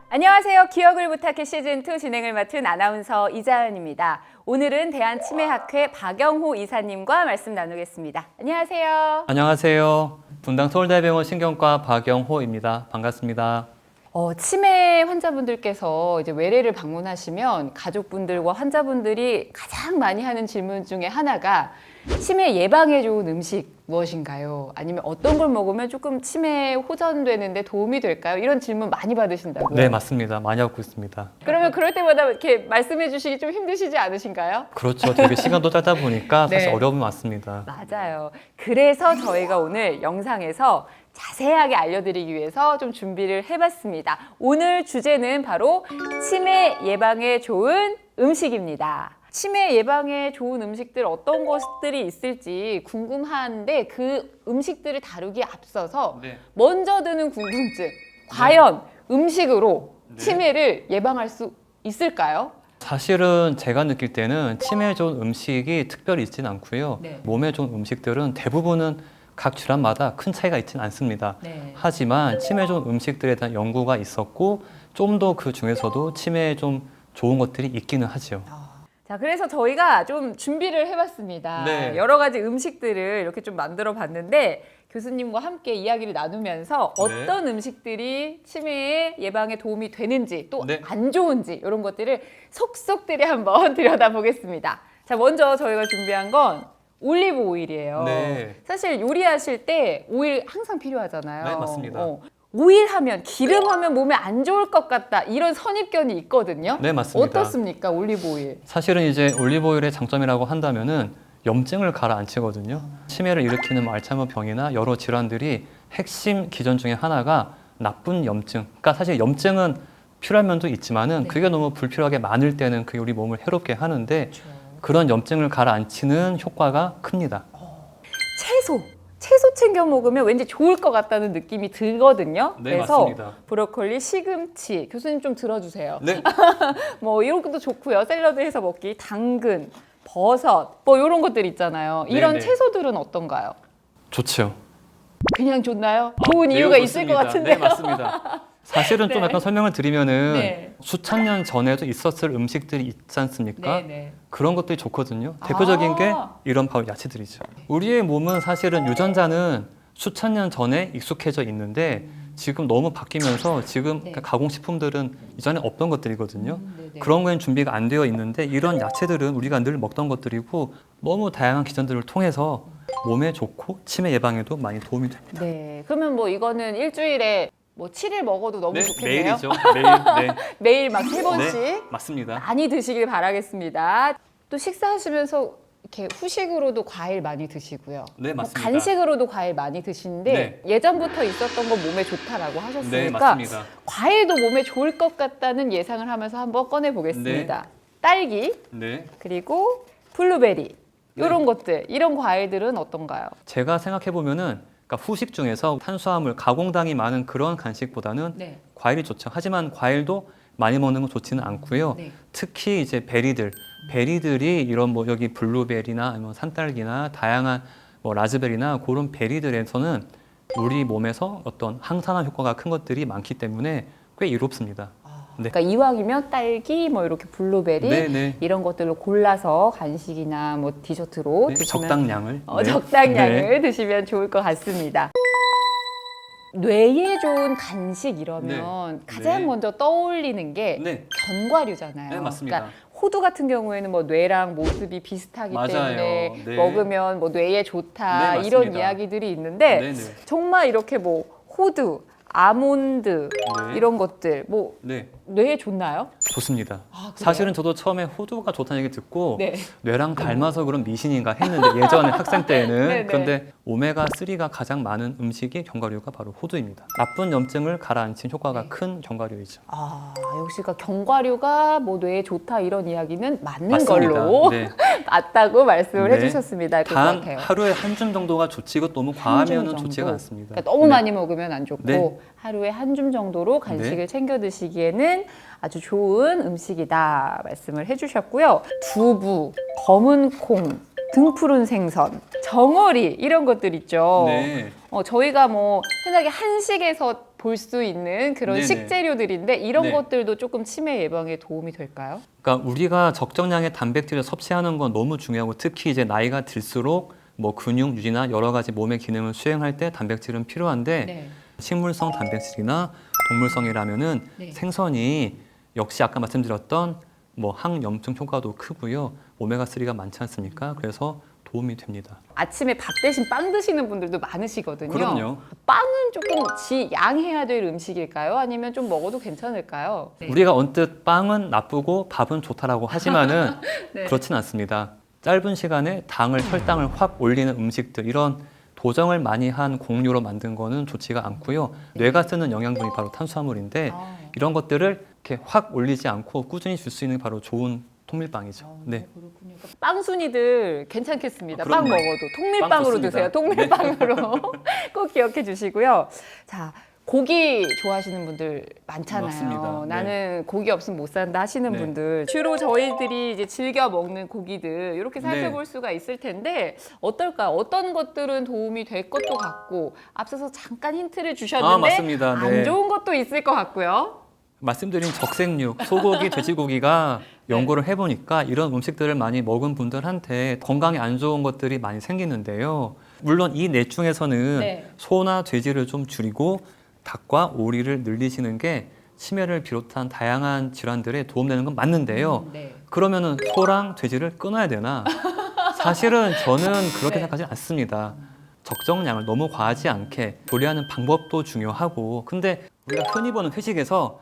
안녕하세요. 기억을 부탁해 시즌2 진행을 맡은 아나운서 이자연입니다. 오늘은 대한치매학회 박영호 이사님과 말씀 나누겠습니다. 안녕하세요. 안녕하세요. 분당 서울대병원 신경과 박영호입니다. 반갑습니다. 치매 환자분들께서 이제 외래를 방문하시면 가족분들과 환자분들이 가장 많이 하는 질문 중에 하나가 치매 예방에 좋은 음식 무엇인가요? 아니면 어떤 걸 먹으면 조금 치매에 호전되는데 도움이 될까요? 이런 질문 많이 받으신다고요? 네, 맞습니다. 많이 하고 있습니다. 그러면 그럴 때마다 이렇게 말씀해 주시기 좀 힘드시지 않으신가요? 그렇죠. 되게 시간도 짧다 보니까 사실 네. 어려움이 많습니다. 맞아요. 그래서 저희가 오늘 영상에서 자세하게 알려드리기 위해서 좀 준비를 해봤습니다. 오늘 주제는 바로 치매 예방에 좋은 음식입니다. 치매 예방에 좋은 음식들 어떤 것들이 있을지 궁금한데 그 음식들을 다루기에 앞서서 네. 먼저 드는 궁금증. 과연 음식으로 네. 치매를 예방할 수 있을까요? 사실은 제가 느낄 때는 치매에 좋은 음식이 특별히 있지는 않고요. 네. 몸에 좋은 음식들은 대부분은 각 질환마다 큰 차이가 있지는 않습니다. 네. 하지만 치매에 좋은 음식들에 대한 연구가 있었고 좀 더 그 중에서도 치매에 좀 좋은 것들이 있기는 하죠. 자, 그래서 저희가 좀 준비를 해봤습니다. 네. 여러 가지 음식들을 이렇게 좀 만들어 봤는데 교수님과 함께 이야기를 나누면서 어떤 음식들이 치매 예방에 도움이 되는지 또 안 네. 좋은지 이런 것들을 속속들이 한번 들여다보겠습니다. 자, 먼저 저희가 준비한 건 올리브 오일이에요. 네. 사실 요리하실 때 오일 항상 필요하잖아요. 네, 맞습니다. 오일 하면, 기름 하면 몸에 안 좋을 것 같다. 이런 선입견이 있거든요. 네, 맞습니다. 어떻습니까, 올리브 오일? 사실은 이제 올리브오일의 장점이라고 한다면은 염증을 가라앉히거든요. 치매를 일으키는 알츠하이머 병이나 여러 질환들이 핵심 기전 중에 하나가 나쁜 염증. 그러니까 사실 염증은 필요한 면도 있지만은 네. 그게 너무 불필요하게 많을 때는 그게 우리 몸을 해롭게 하는데 그런 염증을 가라앉히는 효과가 큽니다. 채소 챙겨 먹으면 왠지 좋을 것 같다는 느낌이 들거든요. 네, 그래서 맞습니다. 브로콜리, 시금치, 교수님 좀 들어주세요. 네, 뭐 이런 것도 좋고요. 샐러드 해서 먹기, 당근, 버섯, 뭐 이런 것들 있잖아요. 이런 네. 채소들은 어떤가요? 좋죠. 그냥 좋나요? 좋은 매우 이유가 있을 좋습니다. 것 같은데요. 네, 맞습니다. 사실은 좀 네. 약간 설명을 드리면은 네. 수천 년 전에도 있었을 음식들이 있지 않습니까? 네. 그런 것들이 좋거든요. 대표적인 게 이런 바로 야채들이죠. 우리의 몸은 사실은 유전자는 수천 년 전에 익숙해져 있는데 지금 너무 바뀌면서 지금 네. 가공식품들은 이전에 없던 것들이거든요. 네네. 그런 거엔 준비가 안 되어 있는데 이런 야채들은 우리가 늘 먹던 것들이고 너무 다양한 기전들을 통해서 몸에 좋고 치매 예방에도 많이 도움이 됩니다. 네. 그러면 뭐 이거는 일주일에 뭐 7일 먹어도 너무 좋겠네요. 매일이죠. 매일. 네. 매일 막 3번씩. 네, 맞습니다. 많이 드시길 바라겠습니다. 또 식사하시면서 이렇게 후식으로도 과일 많이 드시고요. 네, 뭐 맞습니다. 간식으로도 과일 많이 드시는데 네. 예전부터 있었던 건 몸에 좋다라고 하셨으니까 네, 맞습니다. 과일도 몸에 좋을 것 같다는 예상을 하면서 한번 꺼내 보겠습니다. 딸기 네. 그리고 블루베리 네. 이런 것들, 이런 과일들은 어떤가요? 제가 생각해 보면은 그러니까 후식 중에서 탄수화물, 가공당이 많은 그런 간식보다는 네. 과일이 좋죠. 하지만 과일도 많이 먹는 건 좋지는 않고요. 네. 특히 이제 베리들이 이런 뭐 여기 블루베리나 아니면 산딸기나 다양한 뭐 라즈베리나 그런 베리들에서는 우리 몸에서 어떤 항산화 효과가 큰 것들이 많기 때문에 꽤 이롭습니다. 네. 그러니까 이왕이면 딸기, 뭐 이렇게 블루베리 네. 이런 것들로 골라서 간식이나 뭐 디저트로 네, 드시면 적당량을. 네. 적당량을 네. 드시면 좋을 것 같습니다. 뇌에 좋은 간식 이러면 가장 네. 먼저 떠올리는 게 네. 견과류잖아요. 네, 맞습니다. 그러니까 호두 같은 경우에는 뭐 뇌랑 모습이 비슷하기 맞아요. 때문에 네. 먹으면 뭐 뇌에 좋다 네, 이런 맞습니다. 이야기들이 있는데 네네. 정말 이렇게 뭐 호두, 아몬드 네. 이런 것들 뭐 네. 뇌에 좋나요? 좋습니다. 아, 그래요? 사실은 저도 처음에 호두가 좋다는 얘기 듣고 네. 뇌랑 닮아서 그런 미신인가 했는데 예전에 학생 때에는 네네. 그런데 오메가3가 가장 많은 음식이 견과류가 바로 호두입니다. 나쁜 염증을 가라앉힌 효과가 네. 큰 견과류이죠. 아, 역시 그 견과류가 뭐 뇌에 좋다 이런 이야기는 맞는 맞습니다. 걸로 네. 맞다고 말씀을 네. 해주셨습니다. 그 단 같아요. 하루에 한 줌 정도가 좋지 이거 너무 한 과하면 줌 좋지가 정도. 않습니다. 그러니까 너무 네. 많이 먹으면 안 좋고 네. 하루에 한 줌 정도로 간식을 네. 챙겨 드시기에는 아주 좋은 음식이다 말씀을 해주셨고요. 두부, 검은 콩, 등푸른 생선, 정어리 이런 것들 있죠. 네. 저희가 뭐 흔하게 한식에서 볼 수 있는 그런 네네. 식재료들인데 이런 네. 것들도 조금 치매 예방에 도움이 될까요? 그러니까 우리가 적정량의 단백질을 섭취하는 건 너무 중요하고 특히 이제 나이가 들수록 뭐 근육 유지나 여러 가지 몸의 기능을 수행할 때 단백질은 필요한데 네. 식물성 단백질이나 동물성이라면은 네. 생선이 역시 아까 말씀드렸던 뭐 항염증 효과도 크고요. 오메가3가 많지 않습니까? 그래서 도움이 됩니다. 아침에 밥 대신 빵 드시는 분들도 많으시거든요. 그럼요. 빵은 조금 지양해야 될 음식일까요? 아니면 좀 먹어도 괜찮을까요? 네. 우리가 언뜻 빵은 나쁘고 밥은 좋다라고 하지만은 네. 그렇진 않습니다. 짧은 시간에 당을 혈당을 확 올리는 음식들 이런 도정을 많이 한 곡류로 만든 거는 좋지가 않고요. 뇌가 쓰는 영양분이 바로 탄수화물인데 아. 이런 것들을 이렇게 확 올리지 않고 꾸준히 줄 수 있는 게 바로 좋은 통밀빵이죠. 네. 그렇군요. 빵순이들 괜찮겠습니다. 그럼요. 빵 먹어도 빵 통밀빵으로 좋습니다. 드세요. 통밀빵으로 꼭 기억해 주시고요. 자, 고기 좋아하시는 분들 많잖아요. 맞습니다. 네. 나는 고기 없으면 못 산다 하시는 네. 분들 주로 저희들이 이제 즐겨 먹는 고기들 이렇게 살펴볼 수가 있을 텐데 어떨까요? 어떤 것들은 도움이 될 것도 같고 앞서서 잠깐 힌트를 주셨는데 맞습니다. 안 네. 좋은 것도 있을 것 같고요. 말씀드린 적색육, 소고기, 돼지고기가 연구를 해보니까 이런 음식들을 많이 먹은 분들한테 건강에 안 좋은 것들이 많이 생기는데요. 물론 이 넷 중에서는 네. 소나 돼지를 좀 줄이고 닭과 오리를 늘리시는 게 치매를 비롯한 다양한 질환들에 도움되는 건 맞는데요. 네. 그러면은 소랑 돼지를 끊어야 되나? 사실은 저는 그렇게 네. 생각하지 않습니다. 적정량을 너무 과하지 않게 조리하는 방법도 중요하고 근데 우리가 흔히 보는 회식에서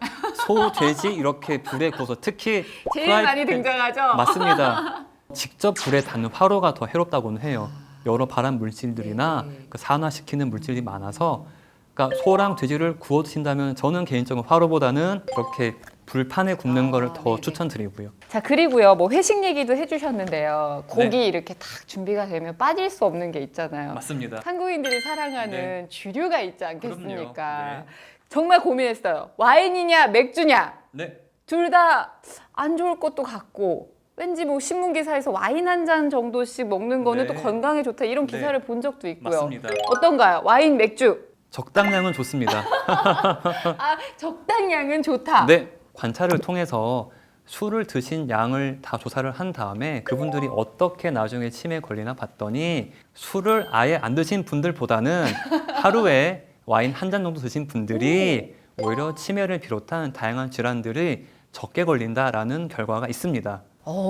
소, 돼지 이렇게 불에 구워서 특히 제일 프라이팬- 많이 등장하죠. 맞습니다. 직접 불에 닿는 화로가 더 해롭다고는 해요. 여러 발암 물질들이나 네. 그 산화시키는 물질이 많아서 그러니까 소랑 돼지를 구워 드신다면 저는 개인적으로 화로보다는 이렇게 불판에 굽는 거를 더 네네. 추천드리고요. 자, 그리고요, 뭐 회식 얘기도 해주셨는데요. 고기 네. 이렇게 딱 준비가 되면 빠질 수 없는 게 있잖아요. 맞습니다. 한국인들이 사랑하는 네. 주류가 있지 않겠습니까? 그럼요. 네. 정말 고민했어요. 와인이냐, 맥주냐? 네. 둘 다 안 좋을 것도 같고, 왠지 뭐 신문 기사에서 와인 한 잔 정도씩 먹는 거는 네. 또 건강에 좋다 이런 네. 기사를 본 적도 있고요. 맞습니다. 어떤가요? 와인, 맥주? 적당량은 좋습니다. 아, 적당량은 좋다. 네, 관찰을 통해서 술을 드신 양을 다 조사를 한 다음에 그분들이 어떻게 나중에 치매에 걸리나 봤더니 술을 아예 안 드신 분들보다는 하루에 와인 한 잔 정도 드신 분들이 오히려 치매를 비롯한 다양한 질환들이 적게 걸린다라는 결과가 있습니다.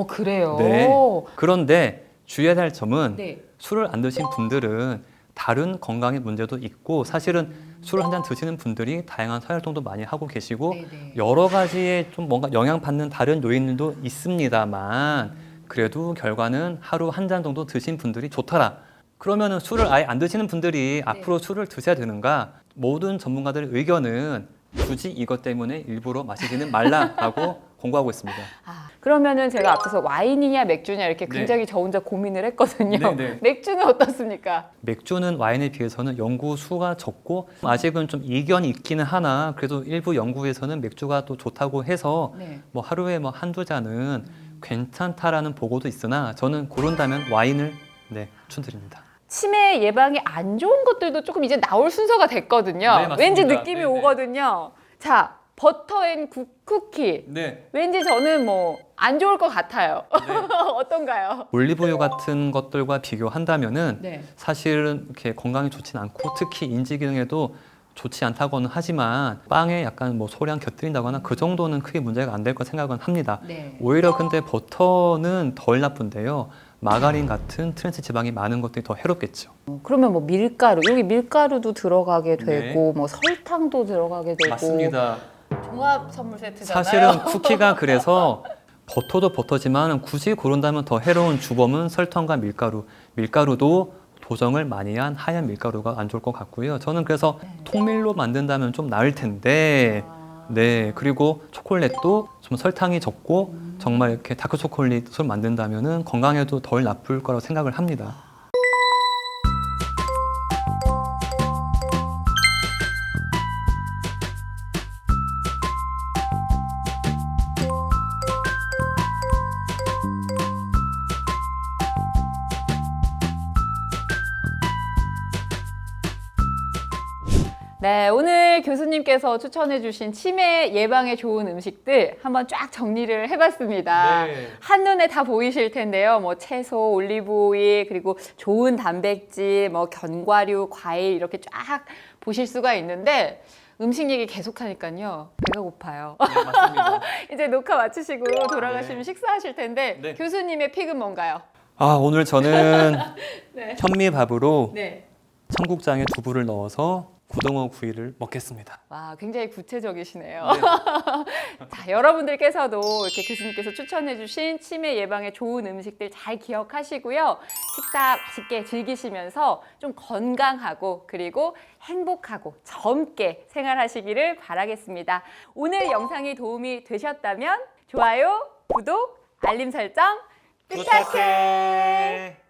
그래요? 네. 그런데 주의해야 할 점은 네. 술을 안 드신 분들은 다른 건강의 문제도 있고 사실은 술을 한 잔 드시는 분들이 다양한 사회활동도 많이 하고 계시고 네네. 여러 가지의 좀 뭔가 영향받는 다른 요인도 있습니다만 그래도 결과는 하루 한 잔 정도 드신 분들이 좋더라. 그러면은 술을 아예 안 드시는 분들이 앞으로 술을 드셔야 되는가? 모든 전문가들의 의견은 굳이 이것 때문에 일부러 마시지는 말라라고 공고하고 있습니다. 그러면은 제가 앞서서 와인이냐 맥주냐 이렇게 네. 굉장히 저 혼자 고민을 했거든요. 네네. 맥주는 어떻습니까? 맥주는 와인에 비해서는 연구 수가 적고 아직은 좀 이견이 있기는 하나 그래도 일부 연구에서는 맥주가 또 좋다고 해서 네. 뭐 하루에 뭐 한두 잔은 괜찮다라는 보고도 있으나 저는 고른다면 와인을 추천드립니다. 치매 예방에 안 좋은 것들도 조금 이제 나올 순서가 됐거든요. 네, 맞습니다. 왠지 느낌이 네네. 오거든요. 자, 버터앤국 쿠키. 네. 왠지 저는 뭐 안 좋을 것 같아요. 어떤가요? 올리브유 같은 것들과 비교한다면은 네. 사실은 이렇게 건강에 좋진 않고 특히 인지 기능에도 좋지 않다고는 하지만 빵에 약간 뭐 소량 곁들인다거나 그 정도는 크게 문제가 안 될 거 생각은 합니다. 네. 오히려 근데 버터는 덜 나쁜데요. 마가린 같은 트랜스 지방이 많은 것들이 더 해롭겠죠. 그러면 뭐 밀가루, 여기 밀가루도 들어가게 되고 뭐 설탕도 들어가게 되고 맞습니다. 종합 선물 세트잖아요. 사실은 쿠키가 그래서 버터도 버터지만 굳이 고른다면 더 해로운 주범은 설탕과 밀가루. 밀가루도 도정을 많이 한 하얀 밀가루가 안 좋을 것 같고요. 저는 그래서 통밀로 만든다면 좀 나을 텐데 네, 그리고 초콜릿도 좀 설탕이 적고 정말 이렇게 다크 초콜릿을 만든다면은 건강에도 덜 나쁠 거라고 생각을 합니다. 네, 오늘 교수님께서 추천해주신 치매 예방에 좋은 음식들 한번 쫙 정리를 해봤습니다. 네. 한눈에 다 보이실 텐데요. 뭐 채소, 올리브 오일, 그리고 좋은 단백질, 뭐 견과류, 과일 이렇게 쫙 보실 수가 있는데 음식 얘기 계속하니까요. 배가 고파요. 네, 맞습니다. 이제 녹화 마치시고 돌아가시면 네. 식사하실 텐데 네. 교수님의 픽은 뭔가요? 아, 오늘 저는 네. 현미밥으로 네. 청국장에 두부를 넣어서 고등어 구이를 먹겠습니다. 와, 굉장히 구체적이시네요. 네. 자, 여러분들께서도 이렇게 교수님께서 추천해주신 치매 예방에 좋은 음식들 잘 기억하시고요. 식사 맛있게 즐기시면서 좀 건강하고 그리고 행복하고 젊게 생활하시기를 바라겠습니다. 오늘 영상이 도움이 되셨다면 좋아요, 구독, 알림 설정 부탁해.